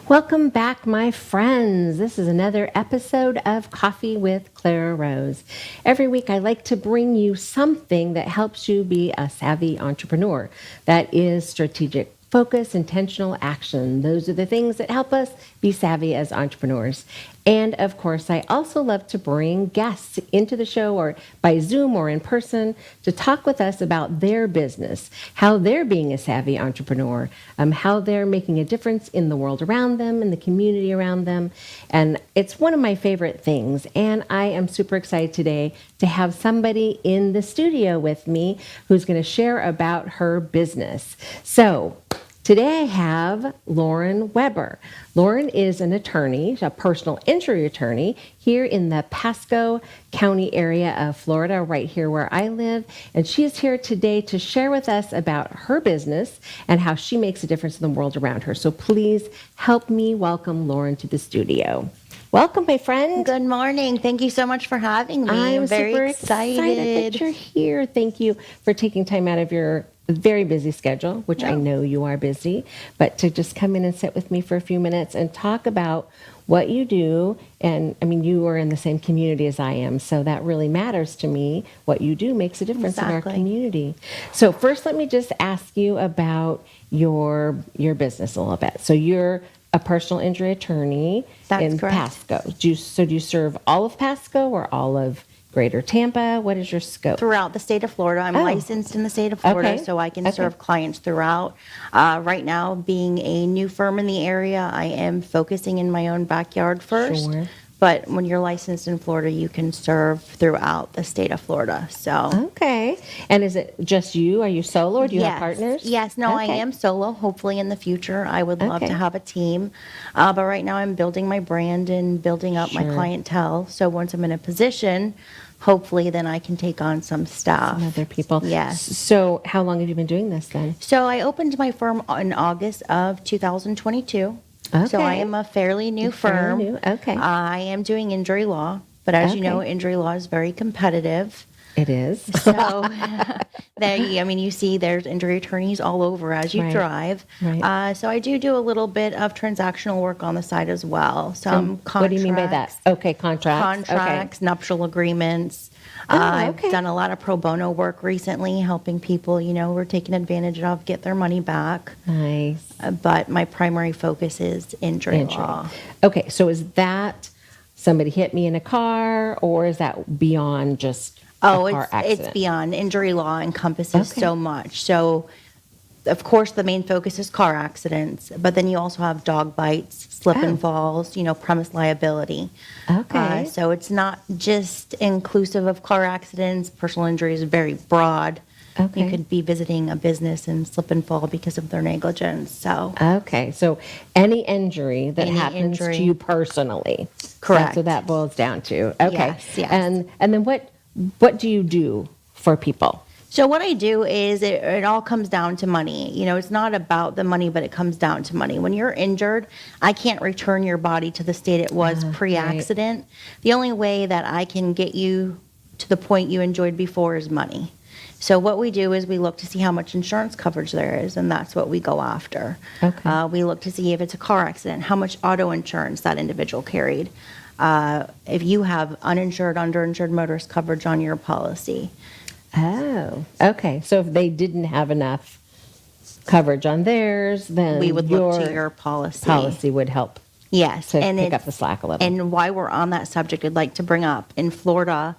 Welcome back, my friends. This is another episode of Coffee with Clara Rose. Every week, I like to bring you something that helps you be a savvy entrepreneur. That is strategic focus, intentional action. Those are the things that help us be savvy as entrepreneurs. And of course, I also love to bring guests into the show or by Zoom or in person to talk with us about their business, how they're being a savvy entrepreneur, how they're making a difference in the world around them, in the community around them. And it's one of my favorite things. And I am super excited today to have somebody in the studio with me who's going to share about her business. So today I have Lauren Weber. Lauren is an attorney, a personal injury attorney here in the Pasco County area of Florida, right here where I live. And she is here today to share with us about her business and how she makes a difference in the world around her. So please help me welcome Lauren to the studio. Welcome, my friend. Good morning. Thank you so much for having me. I'm very super excited that you're here. Thank you for taking time out of your very busy schedule, which I know you are busy, but to just come in and sit with me for a few minutes and talk about what you do. And I mean, you are in the same community as I am, so that really matters to me. What you do makes a difference in our community. So first, let me just ask you about your business a little bit. So you're a personal injury attorney in Pasco. Do you serve all of Pasco or all of Greater Tampa? What is your scope? Throughout the state of Florida. I'm licensed in the state of Florida, so I can serve clients throughout. Right now, being a new firm in the area, I am focusing in my own backyard first. Sure. But when you're licensed in Florida, you can serve throughout the state of Florida. So okay. And is it just you? Are you solo or do you have partners? Yes. No, I am solo. Hopefully in the future, I would love to have a team. But right now I'm building my brand and building up my clientele. So once I'm in a position, hopefully then I can take on some staff. Some other people. Yes. So how long have you been doing this then? So I opened my firm in August of 2022. Okay. So I am a fairly new firm. Okay. I am doing injury law, but as you know, injury law is very competitive. It is. So, you see there's injury attorneys all over as you drive. Right. So I do a little bit of transactional work on the side as well. Some contracts. What do you mean by that? Okay, contracts, nuptial agreements. I've done a lot of pro bono work recently, helping people, we're taking advantage of, get their money back. Nice. But my primary focus is injury law. Okay, so is that somebody hit me in a car, or is that beyond just a car accident? It's beyond. Injury law encompasses so much. So, of course, the main focus is car accidents, but then you also have dog bites, slip and falls, premise liability. Okay. So it's not just inclusive of car accidents. Personal injury is very broad. Okay. You could be visiting a business and slip and fall because of their negligence. So so any injury that happens to you personally. Correct. That's what that boils down to. Okay. Yes. And then what do you do for people? So what I do is it all comes down to money. It's not about the money, but it comes down to money. When you're injured, I can't return your body to the state it was pre-accident. Right. The only way that I can get you to the point you enjoyed before is money. So what we do is we look to see how much insurance coverage there is, and that's what we go after. Okay. We look to see if it's a car accident, how much auto insurance that individual carried. If you have uninsured, underinsured motorist coverage on your policy. Oh, okay. So if they didn't have enough coverage on theirs, then we would look to your policy. Policy would help. Yes, to pick up the slack a little. And while we're on that subject, I'd like to bring up in Florida,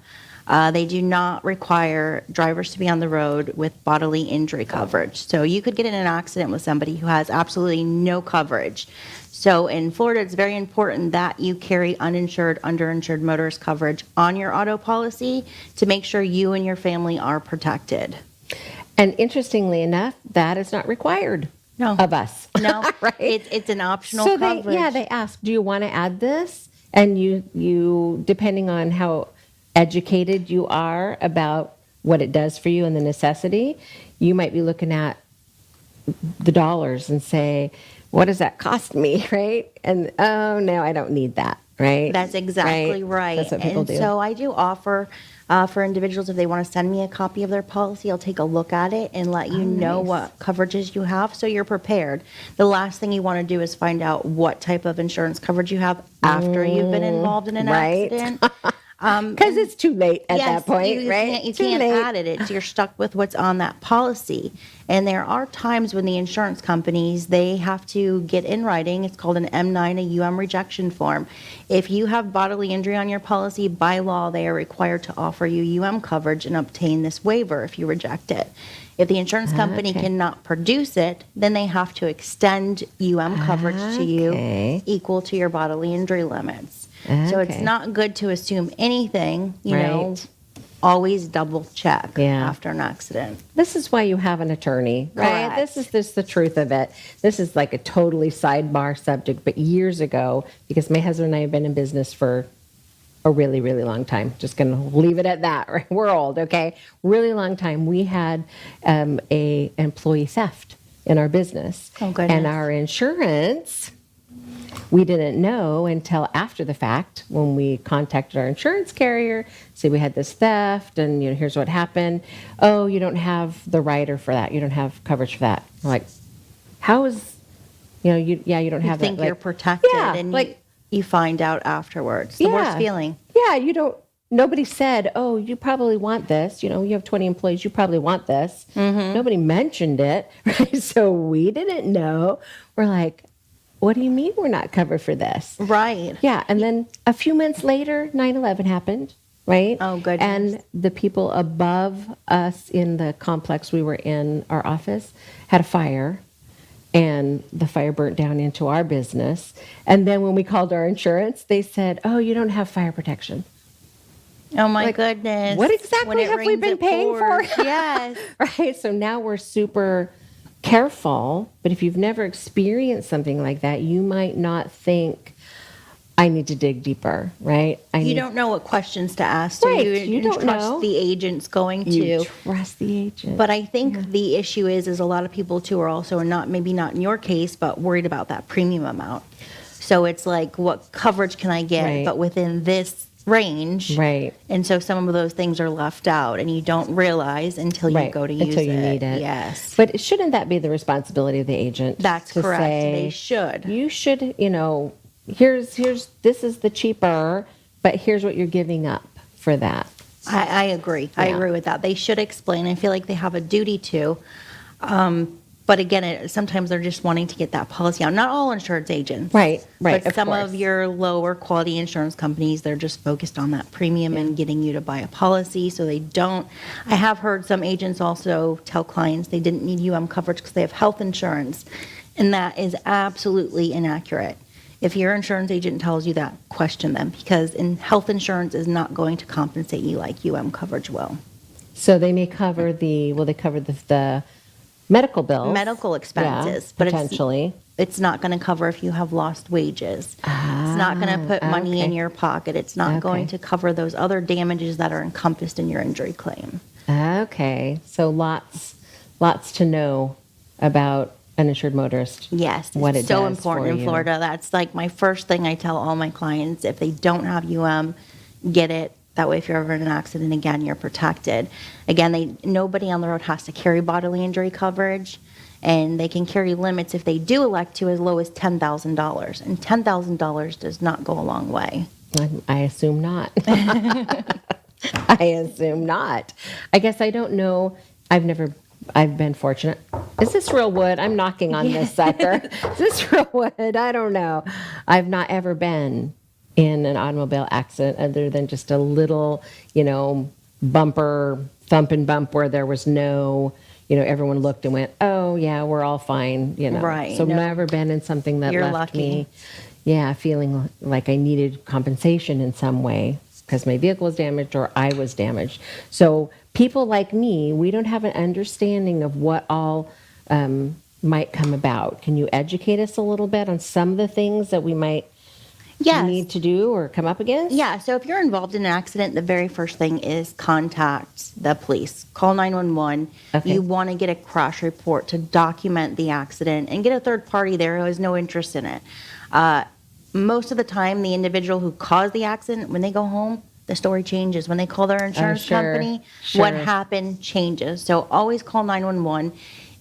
they do not require drivers to be on the road with bodily injury coverage. So you could get in an accident with somebody who has absolutely no coverage. So in Florida, it's very important that you carry uninsured, underinsured motorist coverage on your auto policy to make sure you and your family are protected. And interestingly enough, that is not required of us. No, right? It's an optional coverage. They ask, do you want to add this? And you, depending on how educated you are about what it does for you and the necessity, you might be looking at the dollars and say, what does that cost me, right? And, oh, no, I don't need that, right? That's exactly right. That's what people do. So I do offer For individuals, if they want to send me a copy of their policy, I'll take a look at it and let you know nice. what coverages you have so you're prepared. The last thing you want to do is find out what type of insurance coverage you have after you've been involved in an right. accident. Because it's too late at that point, you right? Can't, you Too can't late. add it. You're stuck with what's on that policy. And there are times when the insurance companies, they have to get in writing. It's called an M9, a UM rejection form. If you have bodily injury on your policy, by law, they are required to offer you UM coverage and obtain this waiver if you reject it. If the insurance company Okay. cannot produce it, then they have to extend UM coverage to you Okay. equal to your bodily injury limits. So it's Okay. not good to assume anything, you know. Right. Always double check Yeah. after an accident. This is why you have an attorney, right? Correct. This is just the truth of it. This is like a totally sidebar subject, but years ago, because my husband and I have been in business for a really, really long time. Just going to leave it at that. Right? We're old, okay? Really long time. We had a employee theft in our business. Oh, goodness. And our insurance, we didn't know until after the fact when we contacted our insurance carrier, say we had this theft and here's what happened. Oh, you don't have the rider for that. You don't have coverage for that. I'm like, how is, you don't You have think that. you're protected, yeah, and like, you find out afterwards. The worst feeling. Yeah, nobody said, oh, you probably want this. You have 20 employees, you probably want this. Mm-hmm. Nobody mentioned it, right? So we didn't know. We're like, what do you mean we're not covered for this? Right. Yeah, and then a few months later, 9/11 happened, right? Oh, goodness. And the people above us in the complex we were in, our office, had a fire. And the fire burnt down into our business. And then when we called our insurance, they said, oh, you don't have fire protection. Oh, my Like, goodness. What When exactly it have we rains, been it paying for? pours. Yes. Right? So now we're super careful. But if you've never experienced something like that, you might not think, I need to dig deeper, right? You don't know what questions to ask. Right, You you don't trust know. the agent's going You to. trust the agent. But I think the issue is a lot of people too are also maybe not in your case, but worried about that premium amount. So it's like, what coverage can I get, Right. but within this range? Right. And so some of those things are left out, and you don't realize until you Right, go to use until it. you need it. Yes, But shouldn't that be the responsibility of the agent? that's to correct. say, They should. You should, here's this is the cheaper, but here's what you're giving up for that. I agree. I Yeah. agree with that. They should explain. I feel like they have a duty to. But again, sometimes they're just wanting to get that policy out. Not all insurance agents. Right, But of some course. of your lower quality insurance companies, they're just focused on that premium and getting you to buy a policy. So they don't. I have heard some agents also tell clients they didn't need UM coverage because they have health insurance. And that is absolutely inaccurate. If your insurance agent tells you that, question them, because health insurance is not going to compensate you like UM coverage will. So they may cover the medical bills. Medical expenses, Yeah, but potentially. it's not going to cover if you have lost wages. It's not going to put money in okay. your pocket. It's not going Okay. to cover those other damages that are encompassed in your injury claim. Okay. So lots to know about an insured motorist. Yes, What it's it so does important for in you. Florida. That's like my first thing I tell all my clients. If they don't have UM, get it. That way, if you're ever in an accident again, you're protected. Again, nobody on the road has to carry bodily injury coverage, and they can carry limits if they do elect to as low as $10,000. And $10,000 does not go a long way. I assume not. I assume not. I guess I don't know. I've been fortunate. Is this real wood? I'm knocking on this sucker. Is this real wood? I don't know. I've not ever been in an automobile accident other than just a little, bumper, thump and bump where there was no, everyone looked and went, oh yeah, we're all fine, Right. So No. never been in something that You're left lucky. me, feeling like I needed compensation in some way because my vehicle was damaged or I was damaged. So people like me, we don't have an understanding of what all might come about. Can you educate us a little bit on some of the things that we might Yes. need to do or come up against? Yeah, so if you're involved in an accident, the very first thing is contact the police. Call 911. Okay. You want to get a crash report to document the accident and get a third party there who has no interest in it. Most of the time, the individual who caused the accident, when they go home, the story changes. When they call their insurance sure, company, sure. what happened changes. So always call 911.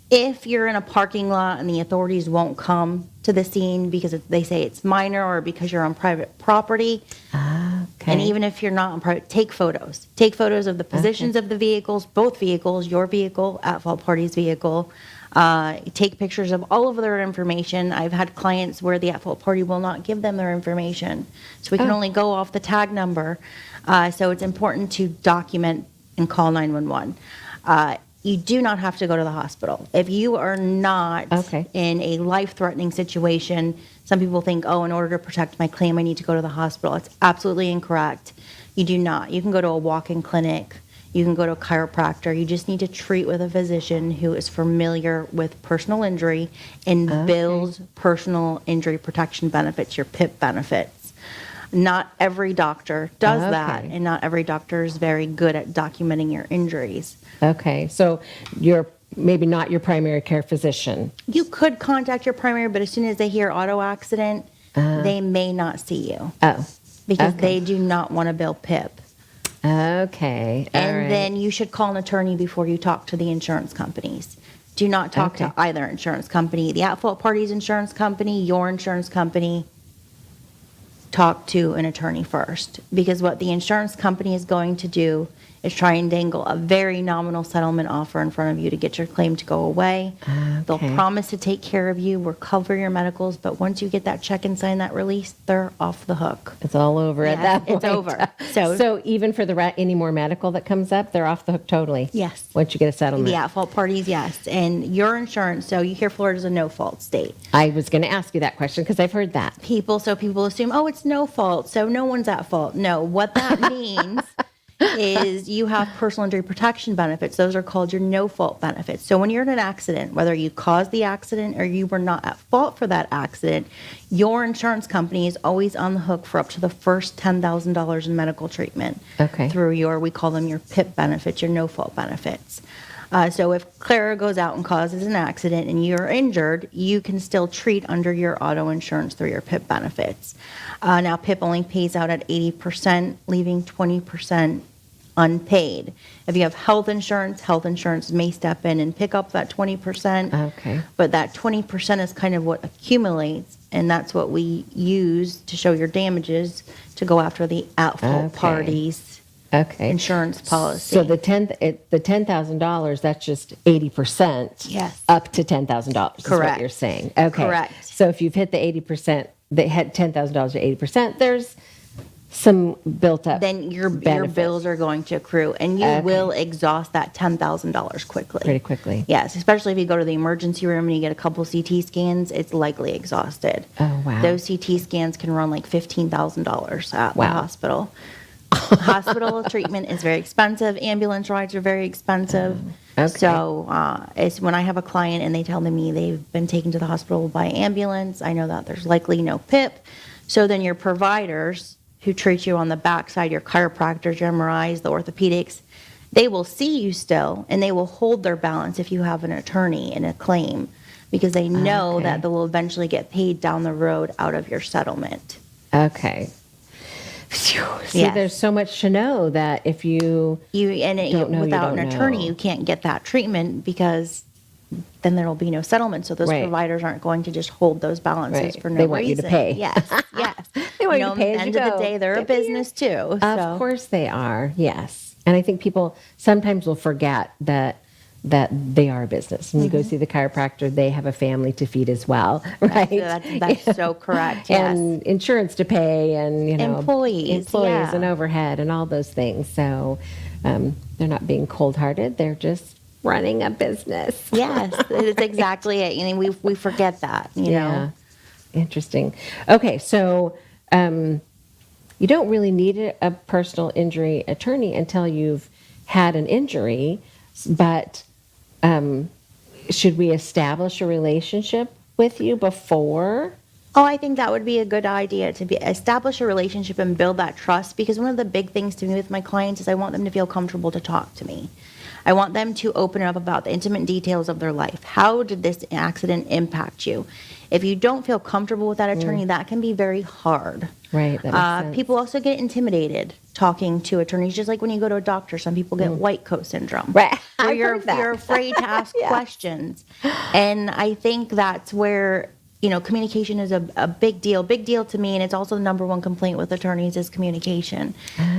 If you're in a parking lot and the authorities won't come to the scene because they say it's minor or because you're on private property, Okay. and even if you're not on private, take photos. Take photos of the positions of the vehicles, both vehicles, your vehicle, at-fault party's vehicle. Take pictures of all of their information. I've had clients where the at-fault party will not give them their information. So we can only go off the tag number. So it's important to document and call 911. You do not have to go to the hospital. If you are not in a life-threatening situation, some people think, oh, in order to protect my claim, I need to go to the hospital. It's absolutely incorrect. You do not. You can go to a walk-in clinic. You can go to a chiropractor. You just need to treat with a physician who is familiar with personal injury and bills personal injury protection benefits, your PIP benefits. Not every doctor does that, and not every doctor is very good at documenting your injuries. Okay, so you're maybe not your primary care physician. You could contact your primary, but as soon as they hear auto accident, they may not see you. Because they do not want to bill PIP. Okay. And then you should call an attorney before you talk to the insurance companies. Do not talk to either insurance company, the at-fault party's insurance company, your insurance company. Talk to an attorney first, because what the insurance company is going to do is try and dangle a very nominal settlement offer in front of you to get your claim to go away. They'll promise to take care of you, we'll cover your medicals, but once you get that check and sign that release, they're off the hook. It's all over at that point. It's over. So even for any more medical that comes up, they're off the hook totally? Yes. Once you get a settlement? The at-fault parties, yes. And your insurance, so you hear Florida's a no-fault state. I was going to ask you that question because I've heard that. People assume, oh, it's no fault, so no one's at fault. No, what that means is you have personal injury protection benefits. Those are called your no-fault benefits. So when you're in an accident, whether you caused the accident or you were not at fault for that accident, your insurance company is always on the hook for up to the first $10,000 in medical treatment through we call them your PIP benefits, your no-fault benefits. So if Clara goes out and causes an accident and you're injured, you can still treat under your auto insurance through your PIP benefits. Now, PIP only pays out at 80%, leaving 20% unpaid. If you have health insurance may step in and pick up that 20%. But that 20% is kind of what accumulates, and that's what we use to show your damages to go after the at-fault parties. Insurance policy. So the $10,000, that's just 80%. Yes. Up to $10,000. Correct. Is what you're saying. Okay. Correct. So if you've hit the 80%, they had $10,000 to 80%, there's some built up. Then your bills are going to accrue, and you will exhaust that $10,000 quickly. Pretty quickly. Yes, especially if you go to the emergency room and you get a couple CT scans, it's likely exhausted. Oh, wow. Those CT scans can run like $15,000 at the hospital. Hospital treatment is very expensive. Ambulance rides are very expensive. So it's when I have a client and they tell me they've been taken to the hospital by ambulance, I know that there's likely no PIP. So then your providers who treat you on the backside, your chiropractors, your MRIs, the orthopedics, they will see you still, and they will hold their balance if you have an attorney in a claim, because they know that they will eventually get paid down the road out of your settlement. Okay. See, there's so much to know that if you don't know, without you an don't attorney, know. you can't get that treatment, because then there will be no settlement. So those providers aren't going to just hold those balances for no reason. They want you to pay. Yes, yes. They want you to pay at the end of the day, they're a business too. Of course they are, yes. And I think people sometimes will forget that they are a business. When you go see the chiropractor, they have a family to feed as well, right? That's so correct, yes. And insurance to pay, and employees and overhead and all those things. So they're not being cold-hearted. They're just running a business. Yes, it's exactly it. And we forget that, you know. Interesting. Okay, so you don't really need a personal injury attorney until you've had an injury, but should we establish a relationship with you before? Oh, I think that would be a good idea, to establish a relationship and build that trust, because one of the big things to me with my clients is I want them to feel comfortable to talk to me. I want them to open up about the intimate details of their life. How did this accident impact you? If you don't feel comfortable with that attorney, that can be very hard. Right. That makes sense. People also get intimidated talking to attorneys, just like when you go to a doctor. Some people get white coat syndrome. Right. Where I've heard that. you're afraid to ask questions. And I think that's where, communication is a big deal. Big deal to me, and it's also the number one complaint with attorneys is communication.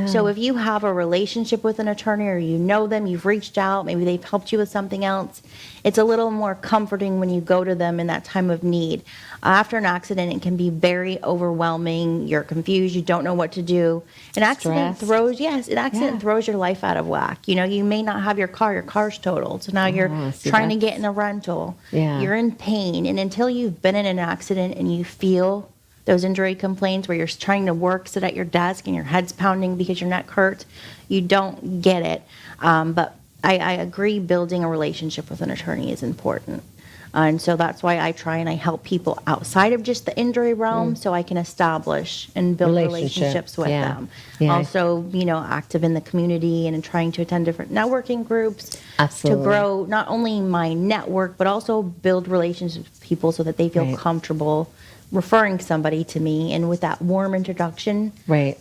So if you have a relationship with an attorney or you know them, you've reached out, maybe they've helped you with something else, it's a little more comforting when you go to them in that time of need. After an accident, it can be very overwhelming. You're confused. You don't know what to do. An accident throws your life out of whack. You may not have your car. Your car's totaled. So now you're trying to get in a rental. Yeah. You're in pain. And until you've been in an accident and you feel those injury complaints where you're trying to work, sit at your desk and your head's pounding because your neck hurts, you don't get it. But I agree, building a relationship with an attorney is important. And so that's why I try and I help people outside of just the injury realm so I can establish and build relationships with them. Yeah. Also, active in the community and trying to attend different networking groups Absolutely. to grow not only my network, but also build relationships with people so that they feel comfortable referring somebody to me. And with that warm introduction,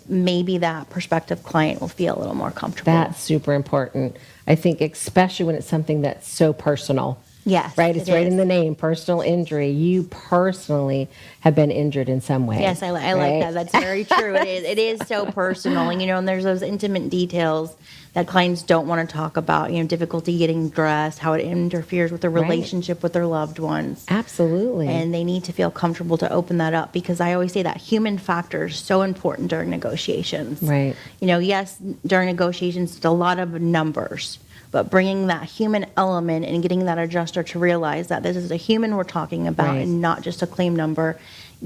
maybe that prospective client will feel a little more comfortable. That's super important. I think especially when it's something that's so personal. Yes. Right? It's right in the name, personal injury. You personally have been injured in some way. Yes, I like that. That's very true. It is so personal. And there's those intimate details that clients don't want to talk about, difficulty getting dressed, how it interferes with their relationship with their loved ones. Absolutely. And they need to feel comfortable to open that up, because I always say that human factor is so important during negotiations. Right. Yes, during negotiations, it's a lot of numbers. But bringing that human element and getting that adjuster to realize that this is a human we're talking about and not just a claim number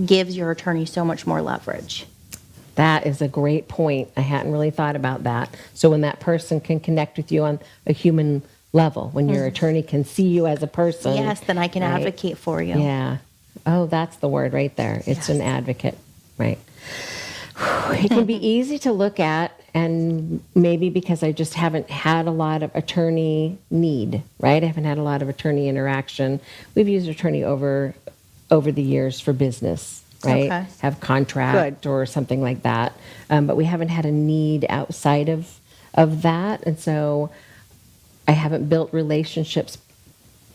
gives your attorney so much more leverage. That is a great point. I hadn't really thought about that. So when that person can connect with you on a human level, when your attorney can see you as a person. Yes, then I can advocate for you. Yeah. Oh, that's the word right there. It's an advocate. Right. It can be easy to look at, and maybe because I just haven't had a lot of attorney need, right? I haven't had a lot of attorney interaction. We've used attorney over the years for business, right? Okay. Have contract or something like that. But we haven't had a need outside of that. And so I haven't built relationships,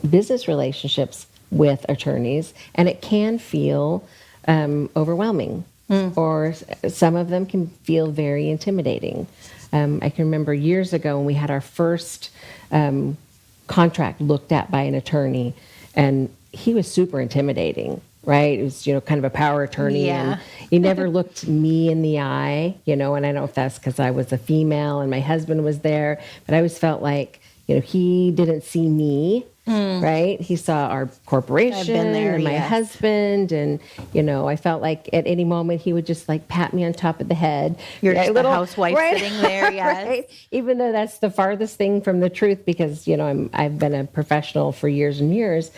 business relationships with attorneys, and it can feel overwhelming. Or some of them can feel very intimidating. I can remember years ago when we had our first contract looked at by an attorney, and he was super intimidating, right? It was, kind of a power attorney, and he never looked me in the eye, and I don't know if that's because I was a female and my husband was there, but I always felt like, he didn't see me. Right? He saw our corporation and my husband, and I felt like at any moment he would just like pat me on top of the head. You're just a housewife sitting there, yes. Right? Even though that's the farthest thing from the truth, because I've been a professional for years and years.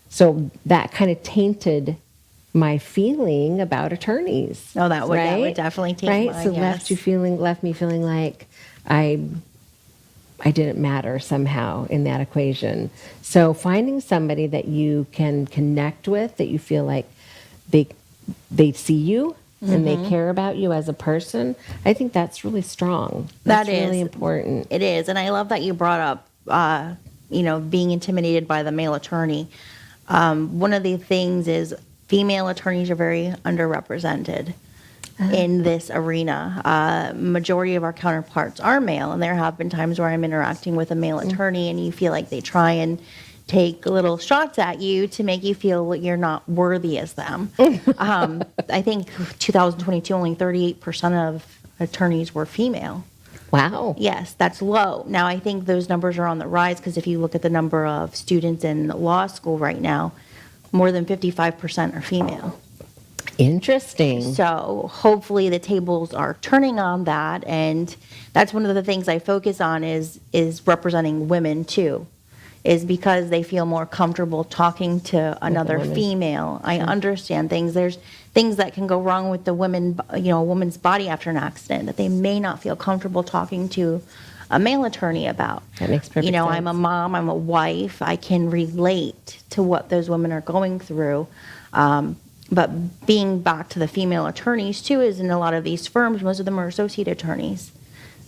So that kind of tainted my feeling about attorneys. Oh, that would definitely taint mine. So left me feeling like I didn't matter somehow in that equation. So finding somebody that you can connect with, that you feel like they see you and they care about you as a person, I think that's really strong. That's really important. It is. And I love that you brought up, being intimidated by the male attorney. One of the things is female attorneys are very underrepresented in this arena. Majority of our counterparts are male, and there have been times where I'm interacting with a male attorney and you feel like they try and take little shots at you to make you feel like you're not worthy as them. I think 2022, only 38% of attorneys were female. Wow. Yes, that's low. Now, I think those numbers are on the rise, because if you look at the number of students in law school right now, more than 55% are female. Interesting. So hopefully the tables are turning on that, and that's one of the things I focus on is representing women too, is because they feel more comfortable talking to another female. I understand things. There's things that can go wrong with the women, a woman's body after an accident, that they may not feel comfortable talking to a male attorney about. That makes perfect sense. I'm a mom, I'm a wife, I can relate to what those women are going through. But being back to the female attorneys too, is in a lot of these firms, most of them are associate attorneys.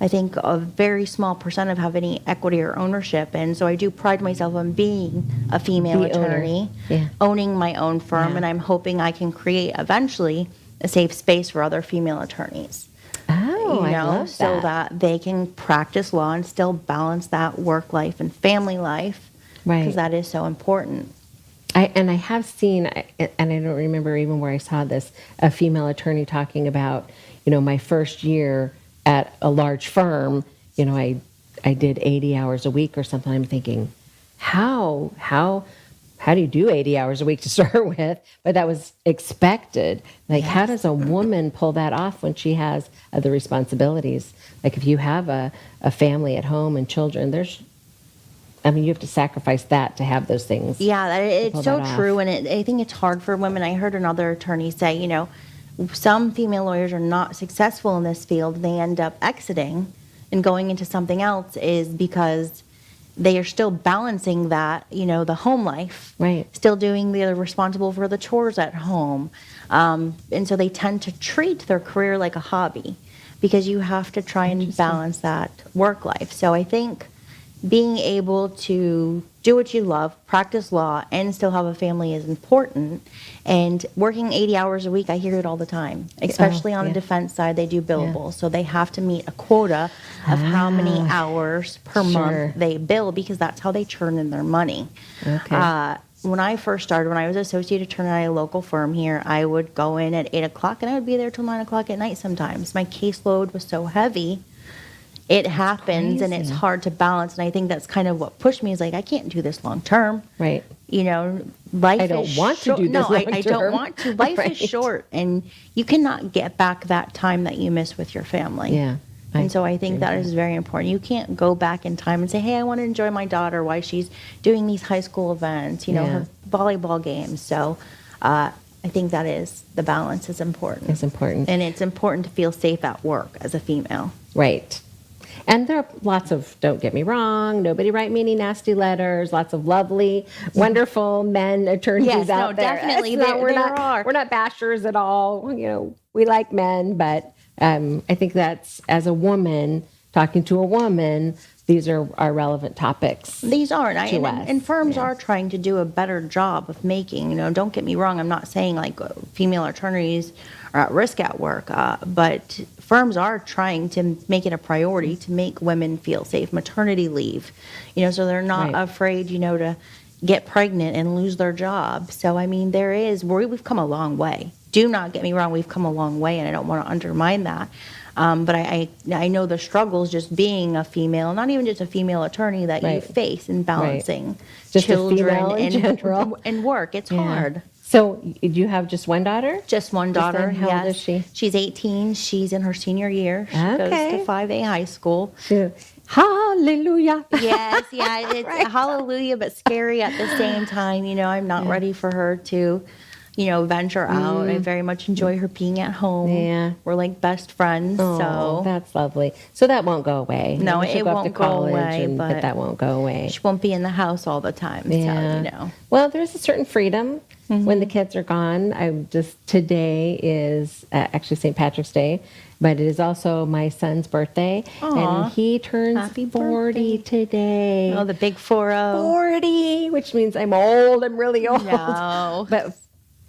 I think a very small percent of have any equity or ownership, and so I do pride myself on being a female The owner. attorney, Yeah. owning my own firm, Yeah. and I'm hoping I can create eventually a safe space for other female attorneys. Oh, I love So that they can practice law and still balance that work life and family life, Right. because that is so important. I have seen, and I don't remember even where I saw this, a female attorney talking about, my first year at a large firm, I did 80 hours a week or something. I'm thinking, how do you do 80 hours a week to start with? But that was expected. Like, how does a woman pull that off when she has other responsibilities? Like, if you have a family at home and children, you have to sacrifice that to have those things. Yeah, it's pull so that off. true, and I think it's hard for women. I heard another attorney say, some female lawyers are not successful in this field. They end up exiting and going into something else is because they are still balancing that, the home life. Right. Still they're responsible for the chores at home. And so they tend to treat their career like a hobby because you have to try and balance that work life. So I think being able to do what you love, practice law, and still have a family is important. And working 80 hours a week, I hear it all the time, especially on the defense side. They do billables, so they have to meet a quota of how many hours per month they bill, because that's how they churn in their money. Okay. When I first started, when I was associate attorney at a local firm here, I would go in at 8 o'clock and I would be there till 9 o'clock at night sometimes. My caseload was so heavy. It happens, and it's hard to balance. And I think that's kind of what pushed me, is like, I can't do this long term. Right. Life I don't is want to short. do this No, I long don't term. want to. Life Right. is short, and you cannot get back that time that you miss with your family. Yeah. And so I think that is very important. You can't go back in time and say, hey, I want to enjoy my daughter while she's doing these high school events, her volleyball games. So I think the balance is important. It's important. And it's important to feel safe at work as a female. Right. And there are lots of, don't get me wrong, nobody write me any nasty letters, lots of lovely, wonderful men attorneys Yes, out no, there. definitely, We're there are. We're not bashers at all. We like men, but I think that's, as a woman, talking to a woman, these are relevant topics. These aren't. us. And firms are trying to do a better job of making, don't get me wrong, I'm not saying like female attorneys are at risk at work, but firms are trying to make it a priority to make women feel safe. Maternity leave, so they're not afraid, to get pregnant and lose their job. So, we've come a long way. Do not get me wrong, we've come a long way, and I don't want to undermine that. But I know the struggles just being a female, not even just a female attorney, that you face in balancing Just a children female in general. and work. It's hard. So you have just one daughter? Just one daughter. How old is she? She's 18. She's in her senior year. She goes to 5A high school. Hallelujah. Yes, it's hallelujah, but scary at the same time. I'm not ready for her to, venture out. I very much enjoy her being at home. Yeah. We're like best friends. Oh, So that's lovely. So that won't go away. No, Maybe she'll it go off won't to go college away, but but that won't go away. she won't be in the house all the time. Yeah. So, Well, there's a certain freedom when the kids are gone. Today is actually St. Patrick's Day, but it is also my son's birthday. Aw. And he turns Happy 40 birthday. today. Oh, the big 4-0. 40, which means I'm old. I'm really old. No. But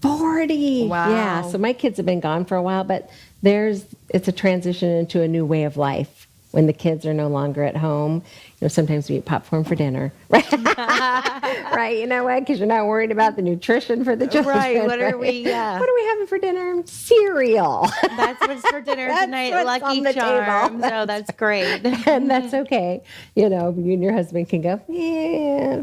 40. Wow. Yeah. So my kids have been gone for a while, but it's a transition into a new way of life when the kids are no longer at home. Sometimes we eat popcorn for dinner, right? Right. You know what? Because you're not worried about the nutrition for the children. Right. What are we? Yeah. What are we having for dinner? Cereal. That's what's for dinner That's tonight. what's Lucky on the Charms. table. Oh, that's great. And that's okay. You and your husband can go, yeah.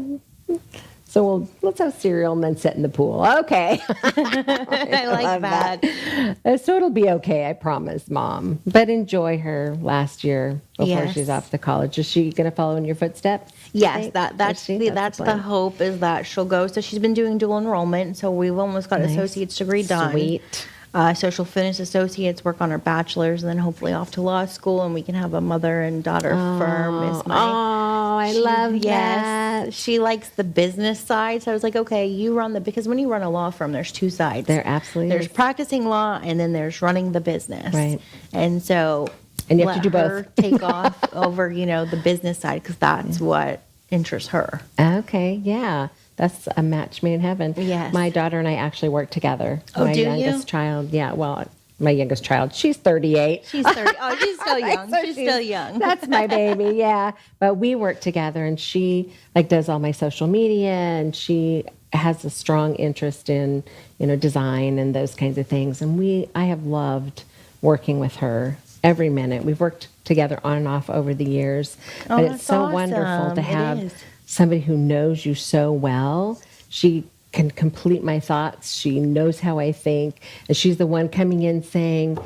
So let's have cereal and then sit in the pool. Okay. I like that. So it'll be okay, I promise, Mom. But enjoy her last year before Yes. she's off to college. Is she going to follow in your footsteps? Yes, Is that's she? the plan. hope, is that she'll go. So she's been doing dual enrollment. So we've almost got Nice. associate's degree done. Sweet. social fitness associates, work on her bachelor's, and then hopefully off to law school, and we can have a mother and daughter firm. Is my I love that. She likes the business side, so I was like, okay, you run because when you run a law firm, there's two sides. There absolutely there's is. practicing law, and then there's running the business. Right. And so, And you have to do both. her take off over the business side because that's what interests her. Okay, yeah. That's a match made in heaven. Yes. My daughter and I actually work together. Oh, my do you? youngest child, yeah. Well, my youngest child, she's 38. She's 30. Oh, she's still young. So she's still young. That's my baby, yeah. But we work together, and she does all my social media, and she has a strong interest in design and those kinds of things. And I have loved working with her every minute. We've worked together on and off over the years, Oh, but it's that's so wonderful awesome. to It have is. somebody who knows you so well. She can complete my thoughts. She knows how I think. And she's the one coming in saying,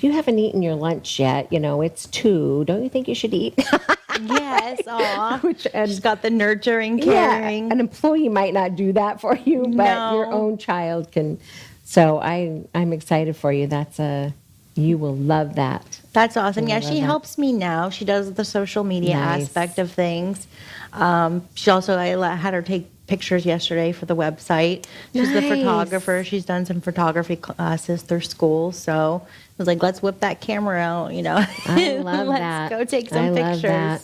you haven't eaten your lunch yet. It's 2. Don't you think you should eat? Yes. Aw. And She's got the nurturing, yeah, caring. an employee might not do that for you, but your No. own child can. So I'm excited for you. You will love that. That's awesome. Yeah, love she that. helps me now. She does the social media Nice. aspect of things. She also, had her take pictures yesterday for the website. She's the Nice. photographer. She's done some photography classes through school. So I was like, let's whip that camera out, I love that. Let's go take I some love pictures. that.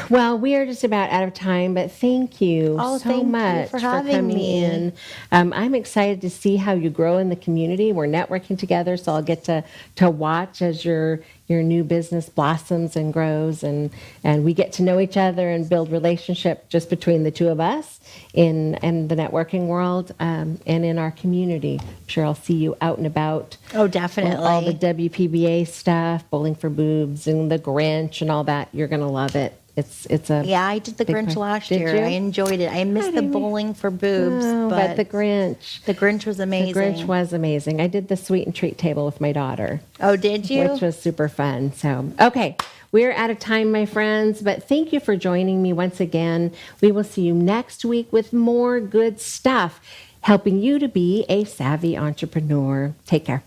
Well, we are just about out of time, but thank you Oh, so thank you much for having coming me. in. I'm excited to see how you grow in the community. We're networking together, so I'll get to watch as your new business blossoms and grows, and we get to know each other and build relationship just between the two of us in the networking world and in our community. I'm sure I'll see you out and about. Oh, definitely. All the WPBA stuff, Bowling for Boobs and the Grinch and all that. You're going to love it. It's a Yeah, I did the big Grinch part. last Did year. you? I enjoyed it. I missed the didn't- bowling for boobs, Oh, but the Grinch. the Grinch was amazing. The Grinch was amazing. I did the sweet and treat table with my daughter, Oh, did you? which was super fun. So, okay, we're out of time, my friends, but thank you for joining me once again. We will see you next week with more good stuff, helping you to be a savvy entrepreneur. Take care.